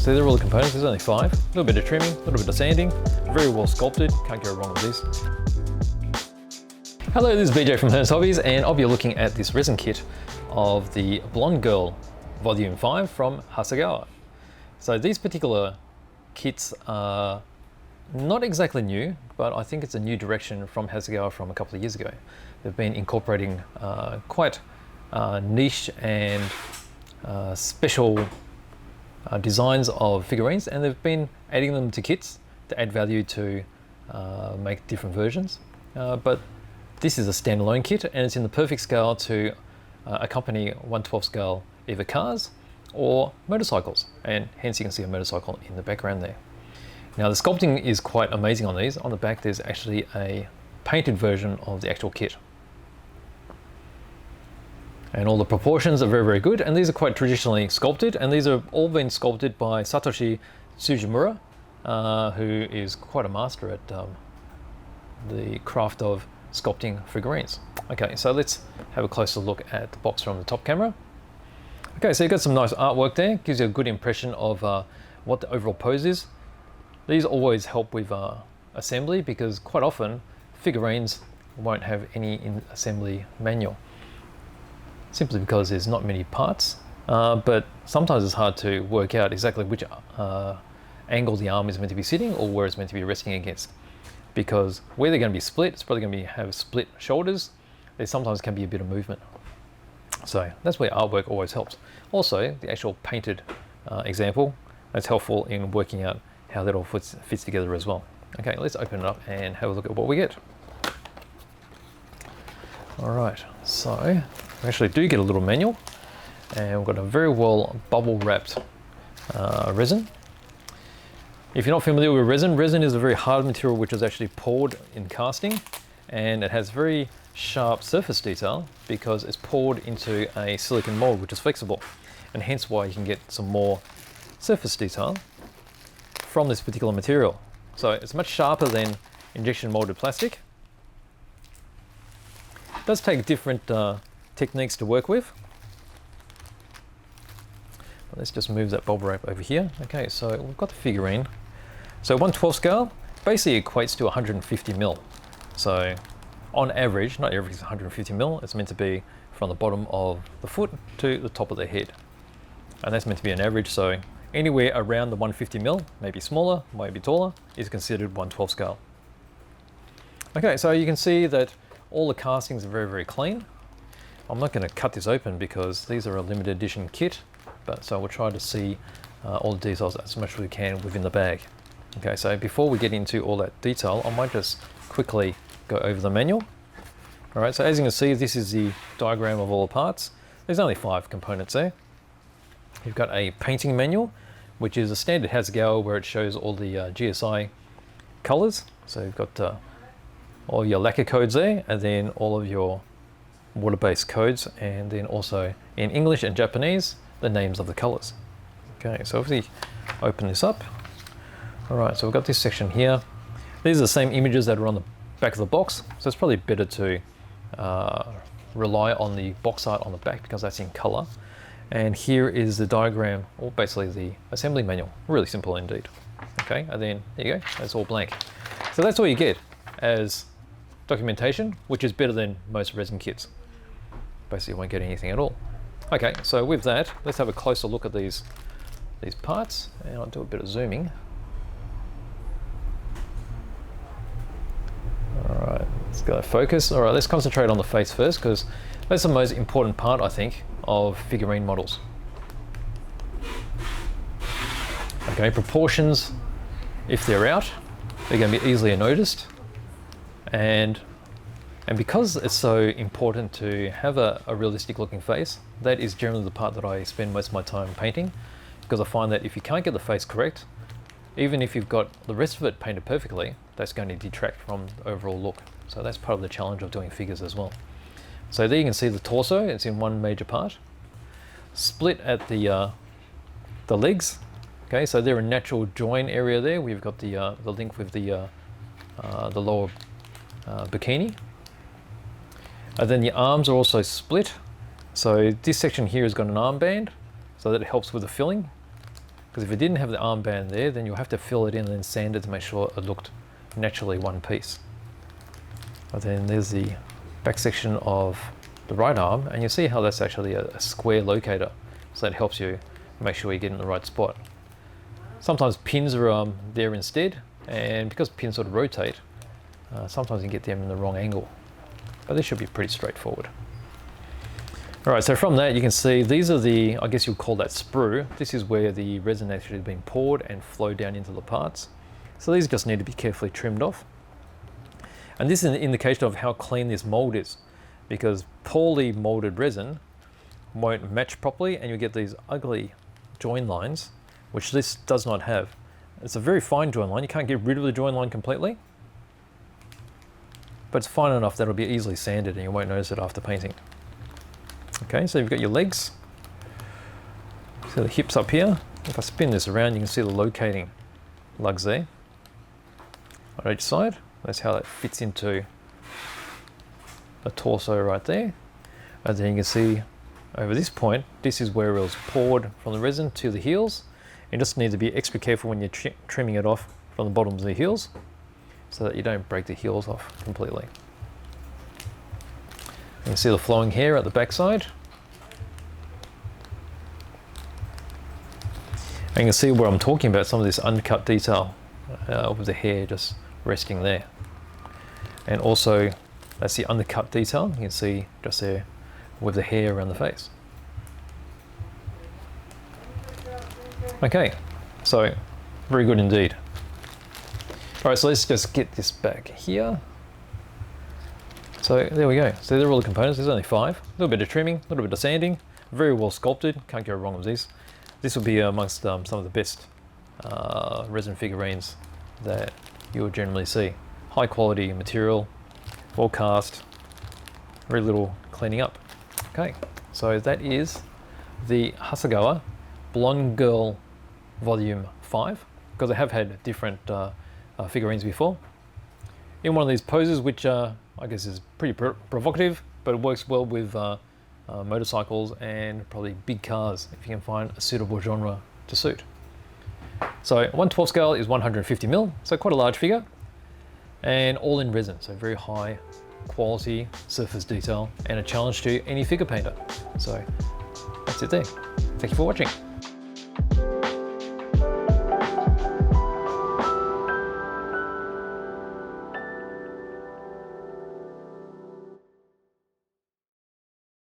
so they're all the components. There's only 5. A little bit of trimming, a little bit of sanding, very well sculpted, can't go wrong with this. Hello, this is BJ from Hearns Hobbies, and I'll be looking at this resin kit of the Blonde Girl Volume 5 from Hasegawa. So these particular kits are not exactly new, but I think it's a new direction from Hasegawa from a couple of years ago. They've been incorporating quite niche and special designs of figurines, and they've been adding them to kits to add value to make different versions. But this is a standalone kit, and it's in the perfect scale to accompany 1/12 scale either cars or motorcycles, and hence you can see a motorcycle in the background there. Now the sculpting is quite amazing on these. On the back there's actually a painted version of the actual kit. And all the proportions are very, very good, and these are quite traditionally sculpted, and these are all been sculpted by Satoshi Tsujimura, who is quite a master at the craft of sculpting figurines. Okay, so let's have a closer look at the box from the top camera. Okay, so you've got some nice artwork there, gives you a good impression of what the overall pose is. These always help with assembly, because quite often figurines won't have any assembly manual, simply because there's not many parts, but sometimes it's hard to work out exactly which angle the arm is meant to be sitting or where it's meant to be resting against, because where they're going to be split, it's probably going to have split shoulders. There sometimes can be a bit of movement. So that's where artwork always helps. Also, the actual painted example, that's helpful in working out how that all fits together as well. Okay, let's open it up and have a look at what we get. All right, so we actually do get a little manual, and we've got a very well bubble wrapped resin. If you're not familiar with resin, resin is a very hard material which is actually poured in casting, and it has very sharp surface detail because it's poured into a silicon mold which is flexible, and hence why you can get some more surface detail from this particular material. So it's much sharper than injection molded plastic. It does take different techniques to work with. But let's just move that bubble wrap over here. Okay, so we've got the figurine. So 1/12 scale basically equates to 150 mil. So on average, not everything's 150 mil, it's meant to be from the bottom of the foot to the top of the head. And that's meant to be an average, so anywhere around the 150 mil, maybe smaller, maybe taller, is considered 1/12 scale. Okay, so you can see that all the castings are very, very clean. I'm not going to cut this open because these are a limited edition kit, but so we'll try to see all the details as much as we can within the bag. Okay, so before we get into all that detail, I might just quickly go over the manual. All right, so as you can see, this is the diagram of all the parts. There's only 5 components there. You've got a painting manual, which is a standard Hasegawa where it shows all the GSI colors. So you've got all your lacquer codes there, and then all of your water-based codes, and then also in English and Japanese, the names of the colors. Okay, so if we open this up, all right, so we've got this section here. These are the same images that are on the back of the box, so it's probably better to rely on the box art on the back because that's in color. And here is the diagram, or basically the assembly manual. Really simple indeed. Okay, and then there you go, that's all blank. So that's all you get as documentation, which is better than most resin kits. Basically you won't get anything at all. Okay, so with that, let's have a closer look at these parts, and I'll do a bit of zooming. All right, let's go focus. All right, let's concentrate on the face first, because that's the most important part, I think, of figurine models. Okay, proportions, if they're out, they're going to be easily noticed, and because it's so important to have a realistic looking face, that is generally the part that I spend most of my time painting, because I find that if you can't get the face correct, even if you've got the rest of it painted perfectly, that's going to detract from the overall look. So that's part of the challenge of doing figures as well. So there you can see the torso, it's in one major part. Split at the legs. Okay, so they're a natural join area there. We've got the link with the lower bikini. And then the arms are also split. So this section here has got an armband, so that it helps with the filling. because if it didn't have the armband there, then you'll have to fill it in and then sand it to make sure it looked naturally one piece. But then there's the back section of the right arm, and you see how that's actually a square locator, so that helps you make sure you get in the right spot. Sometimes pins are there instead, and because pins sort of rotate, sometimes you get them in the wrong angle, but this should be pretty straightforward. All right, so from that you can see these are the, I guess you'll call that sprue. This is where the resin actually has been poured and flowed down into the parts. So these just need to be carefully trimmed off. And this is an indication of how clean this mold is, because poorly molded resin won't match properly and you get these ugly join lines, which this does not have. It's a very fine join line. You can't get rid of the join line completely, but it's fine enough that it'll be easily sanded and you won't notice it after painting. Okay, so you've got your legs. So the hips up here. If I spin this around, you can see the locating lugs there on each side. That's how that fits into the torso right there. And then you can see over this point, this is where it was poured from the resin to the heels. You just need to be extra careful when you're trimming it off from the bottoms of the heels, so that you don't break the heels off completely. You can see the flowing hair at the back side. And you can see where I'm talking about some of this undercut detail with the hair just resting there. And also, that's the undercut detail you can see just there with the hair around the face. Okay, so very good indeed. All right, so let's just get this back here. So there we go. So they're all the components. There's only 5. A little bit of trimming, a little bit of sanding. Very well sculpted. Can't go wrong with this. This will be amongst some of the best resin figurines that you will generally see. High quality material, well cast, very little cleaning up. Okay, so that is the Hasegawa Blonde Girl Volume 5, because I have had different figurines before. In one of these poses, which I guess is pretty provocative, but it works well with motorcycles and probably big cars if you can find a suitable genre to suit. So 1/12 scale is 150mm, so quite a large figure, and all in resin, so very high quality surface detail and a challenge to any figure painter. So that's it there. Thank you for watching.